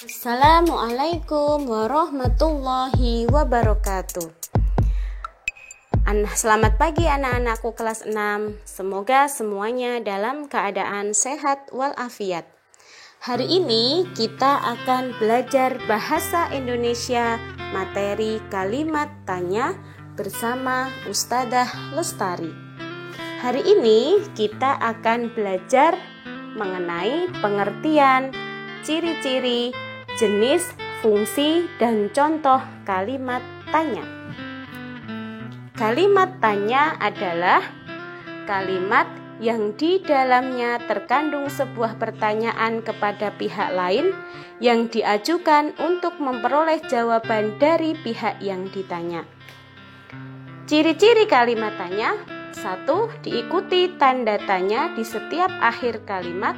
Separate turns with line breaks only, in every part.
Assalamualaikum warahmatullahi wabarakatuh. Selamat pagi anak-anakku kelas 6. Semoga semuanya dalam keadaan sehat walafiat. Hari ini kita akan belajar bahasa Indonesia materi kalimat tanya bersama Ustadzah Lestari. Hari ini kita akan belajar mengenai pengertian, ciri-ciri, jenis, fungsi, dan contoh kalimat tanya. Kalimat tanya adalah kalimat yang di dalamnya terkandung sebuah pertanyaan kepada pihak lain yang diajukan untuk memperoleh jawaban dari pihak yang ditanya. Ciri-ciri kalimat tanya: 1. Diikuti tanda tanya di setiap akhir kalimat,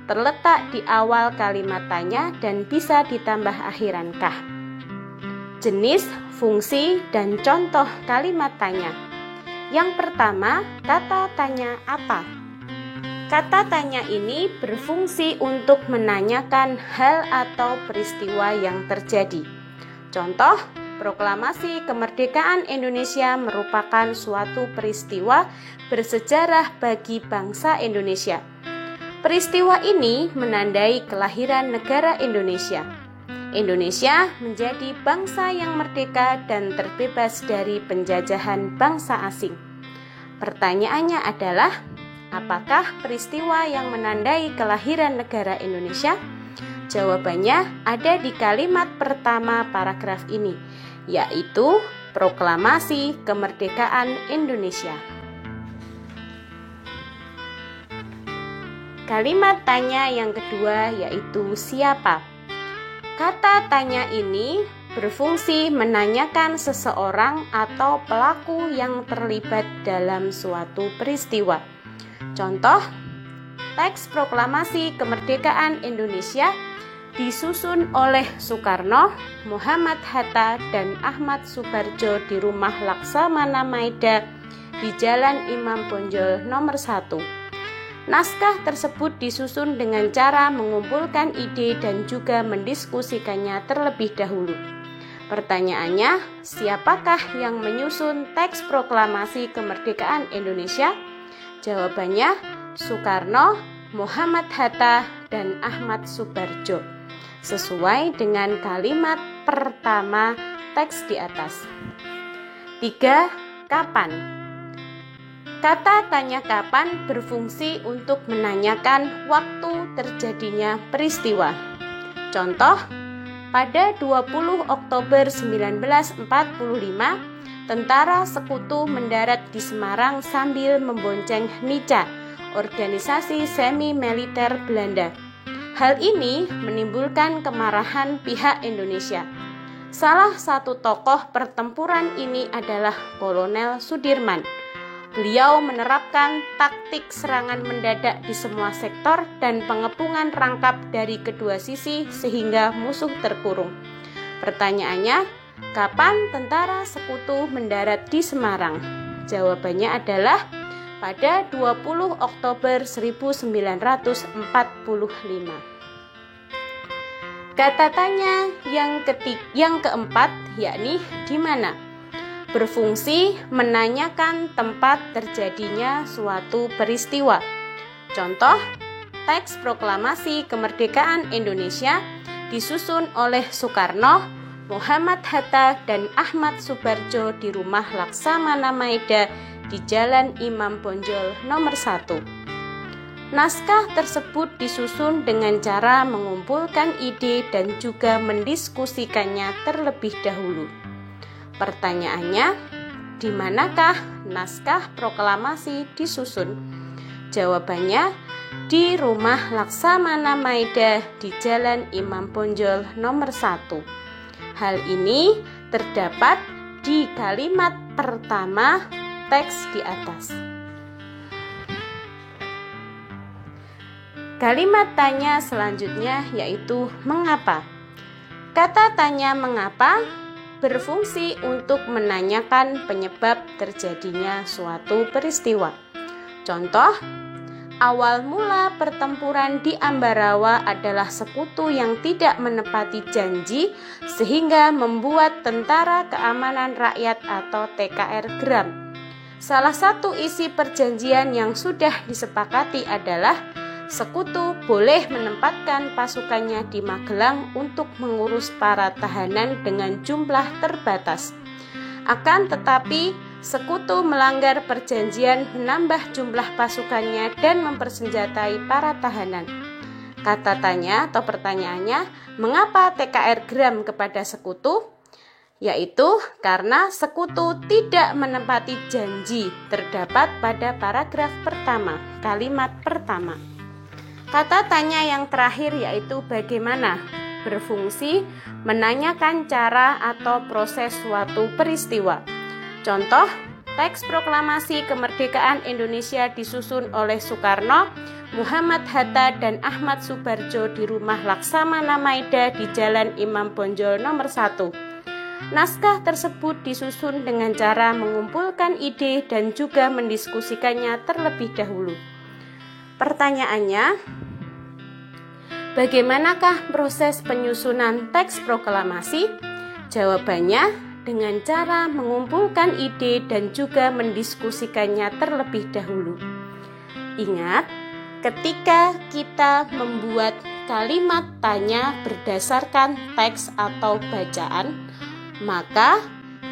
terletak di awal kalimat tanya dan bisa ditambah akhiran kah. Jenis, fungsi, dan contoh kalimat tanya. Yang pertama, kata tanya apa? Kata tanya ini berfungsi untuk menanyakan hal atau peristiwa yang terjadi. Contoh, proklamasi kemerdekaan Indonesia merupakan suatu peristiwa bersejarah bagi bangsa Indonesia. Peristiwa ini menandai kelahiran negara Indonesia. Indonesia menjadi bangsa yang merdeka dan terbebas dari penjajahan bangsa asing. Pertanyaannya adalah, apakah peristiwa yang menandai kelahiran negara Indonesia? Jawabannya ada di kalimat pertama paragraf ini, yaitu proklamasi kemerdekaan Indonesia. Kalimat tanya yang kedua yaitu siapa. Kata tanya ini berfungsi menanyakan seseorang atau pelaku yang terlibat dalam suatu peristiwa. Contoh, teks proklamasi kemerdekaan Indonesia disusun oleh Soekarno, Muhammad Hatta, dan Ahmad Subarjo di Rumah Laksamana Maida di Jalan Imam Bonjol nomor 1. Naskah tersebut disusun dengan cara mengumpulkan ide dan juga mendiskusikannya terlebih dahulu. Pertanyaannya, siapakah yang menyusun teks proklamasi kemerdekaan Indonesia? Jawabannya, Soekarno, Muhammad Hatta, dan Ahmad Subarjo. Sesuai dengan kalimat pertama teks di atas. 3. Kapan? Kata tanya kapan berfungsi untuk menanyakan waktu terjadinya peristiwa. Contoh, pada 20 Oktober 1945, tentara sekutu mendarat di Semarang sambil membonceng Nica, organisasi semi-militer Belanda. Hal ini menimbulkan kemarahan pihak Indonesia. Salah satu tokoh pertempuran ini adalah Kolonel Sudirman. Beliau menerapkan taktik serangan mendadak di semua sektor dan pengepungan rangkap dari kedua sisi sehingga musuh terkurung. Pertanyaannya, kapan tentara sekutu mendarat di Semarang? Jawabannya adalah pada 20 Oktober 1945. Kata tanya yang keempat yakni di mana? Berfungsi menanyakan tempat terjadinya suatu peristiwa. Contoh, teks proklamasi kemerdekaan Indonesia disusun oleh Soekarno, Muhammad Hatta, dan Ahmad Subarjo di Rumah Laksamana Maida di Jalan Imam Bonjol nomor 1. Naskah tersebut disusun dengan cara mengumpulkan ide dan juga mendiskusikannya terlebih dahulu. Pertanyaannya, di manakah naskah proklamasi disusun? Jawabannya, di Rumah Laksamana Maida di Jalan Imam Bonjol nomor 1. Hal ini terdapat di kalimat pertama teks di atas. Kalimat tanya selanjutnya yaitu mengapa. Kata tanya mengapa berfungsi untuk menanyakan penyebab terjadinya suatu peristiwa. Contoh, awal mula pertempuran di Ambarawa adalah sekutu yang tidak menepati janji sehingga membuat Tentara Keamanan Rakyat atau TKR geram. Salah satu isi perjanjian yang sudah disepakati adalah sekutu boleh menempatkan pasukannya di Magelang untuk mengurus para tahanan dengan jumlah terbatas. Akan tetapi, sekutu melanggar perjanjian menambah jumlah pasukannya dan mempersenjatai para tahanan. Kata tanya atau pertanyaannya, mengapa TKR geram kepada sekutu? Yaitu karena sekutu tidak menepati janji terdapat pada paragraf pertama, kalimat pertama. Kata tanya yang terakhir yaitu bagaimana berfungsi menanyakan cara atau proses suatu peristiwa. Contoh, teks proklamasi kemerdekaan Indonesia disusun oleh Soekarno, Muhammad Hatta, dan Ahmad Subarjo di rumah Laksamana Maida di Jalan Imam Bonjol nomor 1. Naskah tersebut disusun dengan cara mengumpulkan ide dan juga mendiskusikannya terlebih dahulu. Pertanyaannya, bagaimanakah proses penyusunan teks proklamasi? Jawabannya, dengan cara mengumpulkan ide dan juga mendiskusikannya terlebih dahulu. Ingat, ketika kita membuat kalimat tanya berdasarkan teks atau bacaan, maka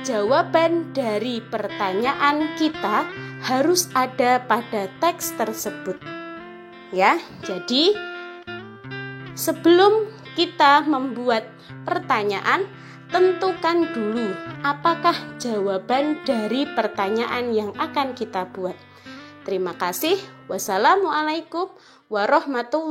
jawaban dari pertanyaan kita harus ada pada teks tersebut. Ya, jadi sebelum kita membuat pertanyaan, tentukan dulu apakah jawaban dari pertanyaan yang akan kita buat. Terima kasih. Wassalamualaikum warahmatullahi wabarakatuh.